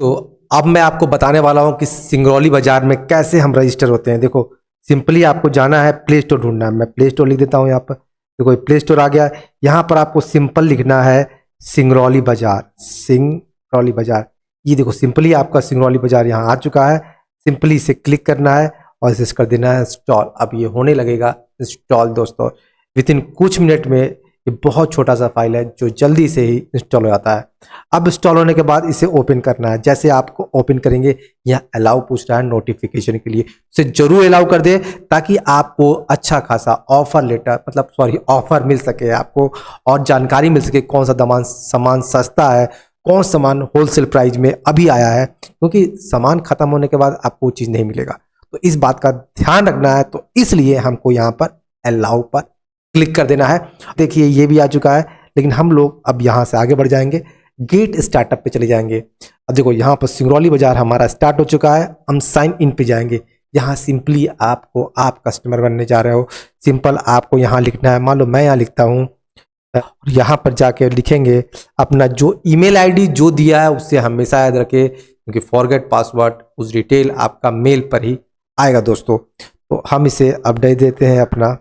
तो अब मैं आपको बताने वाला हूं कि सिंगरौली बाजार में कैसे हम रजिस्टर होते हैं। देखो, सिंपली आपको जाना है, प्ले स्टोर ढूंढना है। मैं प्ले स्टोर लिख देता हूं यहाँ पर। देखो, प्ले स्टोर आ गया। यहाँ पर आपको सिंपल लिखना है सिंगरौली बाजार, सिंगरौली बाजार। ये देखो, सिंपली आपका सिंगरौली बाजार यहाँ आ चुका है। सिंपली इसे क्लिक करना है और इसे कर देना है इंस्टॉल। अब ये होने लगेगा इंस्टॉल दोस्तों। विद इन कुछ मिनट में ये बहुत छोटा सा फाइल है जो जल्दी से ही इंस्टॉल हो जाता है। अब इंस्टॉल होने के बाद इसे ओपन करना है। जैसे आपको ओपन करेंगे, यहाँ अलाउ पूछ रहा है नोटिफिकेशन के लिए, इसे जरूर अलाउ कर दे ताकि आपको अच्छा खासा ऑफर लेटर ऑफर मिल सके आपको, और जानकारी मिल सके कौन सा सामान सस्ता है, कौन सामान होलसेल प्राइस में अभी आया है, क्योंकि सामान खत्म होने के बाद आपको वो चीज़ नहीं मिलेगा। तो इस बात का ध्यान रखना है, तो इसलिए हमको यहाँ पर अलाउ पर क्लिक कर देना है। देखिए, ये भी आ चुका है, लेकिन हम लोग अब यहाँ से आगे बढ़ जाएंगे, गेट स्टार्टअप पे चले जाएंगे। अब देखो, यहाँ पर सिंगरौली बाजार हमारा स्टार्ट हो चुका है। हम साइन इन पे जाएंगे। यहाँ सिंपली आपको, आप कस्टमर बनने जा रहे हो, सिंपल आपको यहाँ लिखना है। मान लो मैं यहाँ लिखता हूँ, यहाँ पर जाके लिखेंगे अपना जो ईमेल आईडी जो दिया है उससे हमेशा याद रखें, क्योंकि फॉरगेट पासवर्ड उस डिटेल आपका मेल पर ही आएगा दोस्तों। तो हम इसे अपडेट देते हैं अपना।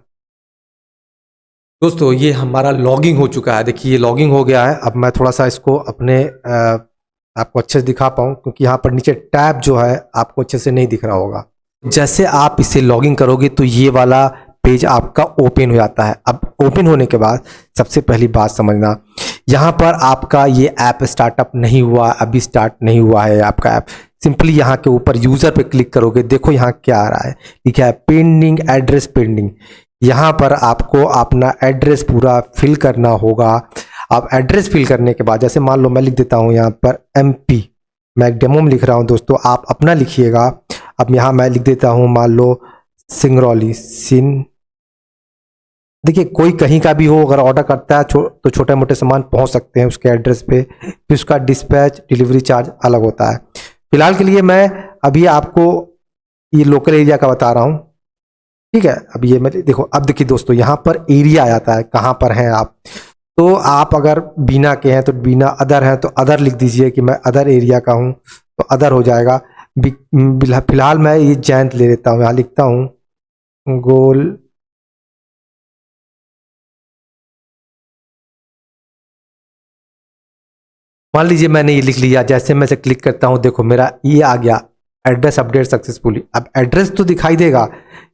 दोस्तों, ये हमारा लॉगिंग हो चुका है। देखिए, ये लॉगिंग हो गया है। अब मैं थोड़ा सा इसको अपने आपको अच्छे से दिखा पाऊँ, क्योंकि यहाँ पर नीचे टैब जो है आपको अच्छे से नहीं दिख रहा होगा। जैसे आप इसे लॉगिंग करोगे तो ये वाला पेज आपका ओपन हो जाता है। अब ओपन होने के बाद सबसे पहली बात समझना, यहाँ पर आपका ये ऐप स्टार्टअप नहीं हुआ, अभी स्टार्ट नहीं हुआ है आपका ऐप। सिंपली यहाँ के ऊपर यूज़र पे क्लिक करोगे, देखो यहाँ क्या आ रहा है, लिखा है पेंडिंग, एड्रेस पेंडिंग। यहाँ पर आपको अपना एड्रेस पूरा फिल करना होगा। आप एड्रेस फिल करने के बाद, जैसे मान लो मैं लिख देता हूँ यहाँ पर MP, मैं एक डेमो में लिख रहा हूँ दोस्तों, आप अपना लिखिएगा। अब यहाँ मैं लिख देता हूँ मान लो सिंगरौली देखिए, कोई कहीं का भी हो, अगर ऑर्डर करता है तो छोटे मोटे सामान पहुँच सकते हैं उसके एड्रेस पे, फिर उसका डिस्पैच डिलीवरी चार्ज अलग होता है। फिलहाल के लिए मैं अभी आपको ये लोकल एरिया का बता रहा हूँ, ठीक है। अब ये मैं देखो, अब देखिए दोस्तों, यहाँ पर एरिया आ जाता है कहाँ पर हैं आप। तो आप अगर बीना के हैं तो बीना, अदर हैं तो अदर लिख दीजिए कि मैं अदर एरिया का हूँ, तो अदर हो जाएगा। फिलहाल मैं ये जयंत ले लेता हूँ, यहाँ लिखता हूँ गोल मान लीजिए मैंने ये लिख लिया। जैसे मैं इसे क्लिक करता हूँ, देखो मेरा ये आ गया एड्रेस अपडेट सक्सेसफुली। अब एड्रेस तो दिखाई देगा,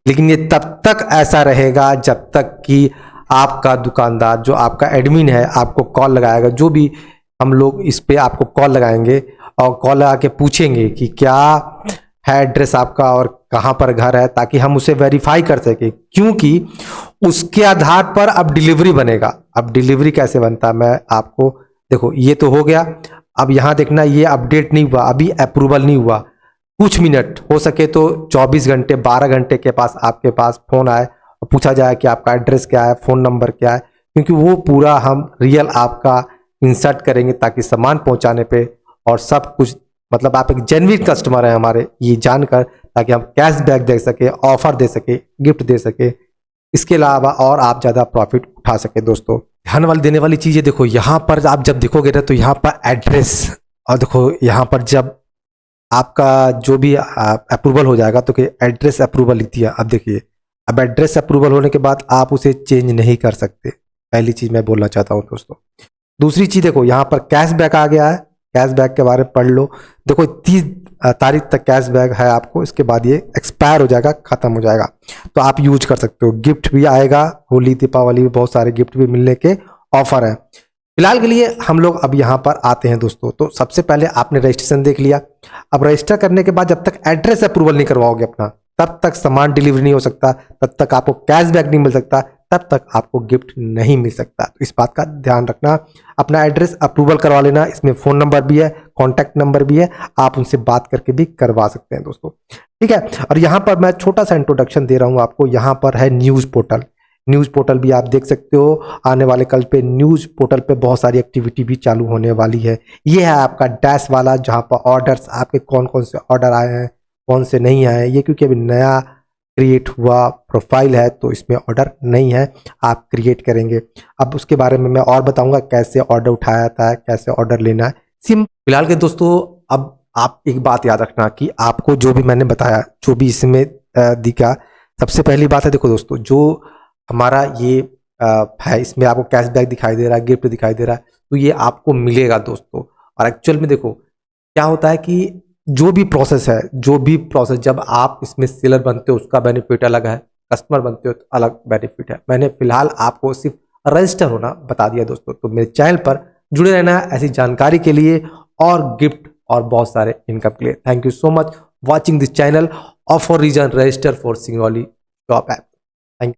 लेकिन ये तब तक ऐसा रहेगा जब तक कि आपका दुकानदार, जो आपका एडमिन है, आपको कॉल लगाएगा। जो भी हम लोग इस पे आपको कॉल लगाएंगे और कॉल लगा के पूछेंगे कि क्या है एड्रेस आपका और कहाँ पर घर है, ताकि हम उसे वेरीफाई कर सके, क्योंकि उसके आधार पर अब डिलीवरी बनेगा। अब डिलीवरी कैसे बनता है मैं आपको, देखो ये तो हो गया। अब यहाँ देखना, ये अपडेट नहीं हुआ, अभी अप्रूवल नहीं हुआ। कुछ मिनट, हो सके तो 24 घंटे 12 घंटे के पास आपके पास फ़ोन आए और पूछा जाए कि आपका एड्रेस क्या है, फ़ोन नंबर क्या है, क्योंकि वो पूरा हम रियल आपका इंसर्ट करेंगे ताकि सामान पहुंचाने पे और सब कुछ, मतलब आप एक जेन्युइन कस्टमर हैं हमारे, ये जानकर, ताकि हम कैशबैक दे सके, ऑफर दे सके, गिफ्ट दे सके, इसके अलावा और आप ज़्यादा प्रॉफिट उठा सके। दोस्तों, ध्यान वाली देने वाली चीज़ है, देखो यहाँ पर आप जब देखोगे ना, तो यहाँ पर एड्रेस, और देखो यहाँ पर जब आपका जो भी अप्रूवल हो जाएगा तो एड्रेस अप्रूवल लिख दिया। अब देखिए, अब एड्रेस अप्रूवल होने के बाद आप उसे चेंज नहीं कर सकते। पहली चीज़ मैं बोलना चाहता हूँ दोस्तों। दूसरी चीज़, देखो यहाँ पर कैशबैक आ गया है, कैशबैक के बारे में पढ़ लो। देखो 30 तारीख तक कैशबैक है आपको, इसके बाद ये एक्सपायर हो जाएगा, ख़त्म हो जाएगा, तो आप यूज कर सकते हो। गिफ्ट भी आएगा, होली दीपावली में बहुत सारे गिफ्ट भी मिलने के ऑफर हैं। फिलहाल के लिए हम लोग अब यहाँ पर आते हैं दोस्तों। तो सबसे पहले आपने रजिस्ट्रेशन देख लिया। अब रजिस्टर करने के बाद जब तक एड्रेस अप्रूवल नहीं करवाओगे अपना, तब तक सामान डिलीवरी नहीं हो सकता, तब तक आपको कैशबैक नहीं मिल सकता, तब तक आपको गिफ्ट नहीं मिल सकता। तो इस बात का ध्यान रखना, अपना एड्रेस अप्रूवल करवा लेना। इसमें फ़ोन नंबर भी है, कॉन्टैक्ट नंबर भी है, आप उनसे बात करके भी करवा सकते हैं दोस्तों, ठीक है। और यहाँ पर मैं छोटा सा इंट्रोडक्शन दे रहा हूँ आपको। यहाँ पर है न्यूज़ पोर्टल, न्यूज़ पोर्टल भी आप देख सकते हो। आने वाले कल पे न्यूज़ पोर्टल पे बहुत सारी एक्टिविटी भी चालू होने वाली है। ये है आपका डैश वाला, जहाँ पर ऑर्डर्स आपके कौन कौन से ऑर्डर आए हैं, कौन से नहीं आए। ये क्योंकि अभी नया क्रिएट हुआ प्रोफाइल है, तो इसमें ऑर्डर नहीं है, आप क्रिएट करेंगे। अब उसके बारे में मैं और बताऊंगा कैसे ऑर्डर उठाया जाता है, कैसे ऑर्डर लेना है। फिलहाल के दोस्तों, अब आप एक बात याद रखना कि आपको जो भी मैंने बताया, जो भी इसमें दिखा, सबसे पहली बात है, देखो दोस्तों, जो हमारा ये है, इसमें आपको कैशबैक दिखाई दे रहा है, गिफ्ट दिखाई दे रहा है, तो ये आपको मिलेगा दोस्तों। और एक्चुअल में देखो क्या होता है कि जो भी प्रोसेस जब आप इसमें सेलर बनते हो उसका बेनिफिट अलग है, कस्टमर बनते हो तो अलग बेनिफिट है। मैंने फिलहाल आपको सिर्फ रजिस्टर होना बता दिया दोस्तों। तो मेरे चैनल पर जुड़े रहना ऐसी जानकारी के लिए और गिफ्ट और बहुत सारे इनकम के लिए। Thank you so much watching this channel और for reason register for Singrauli job app.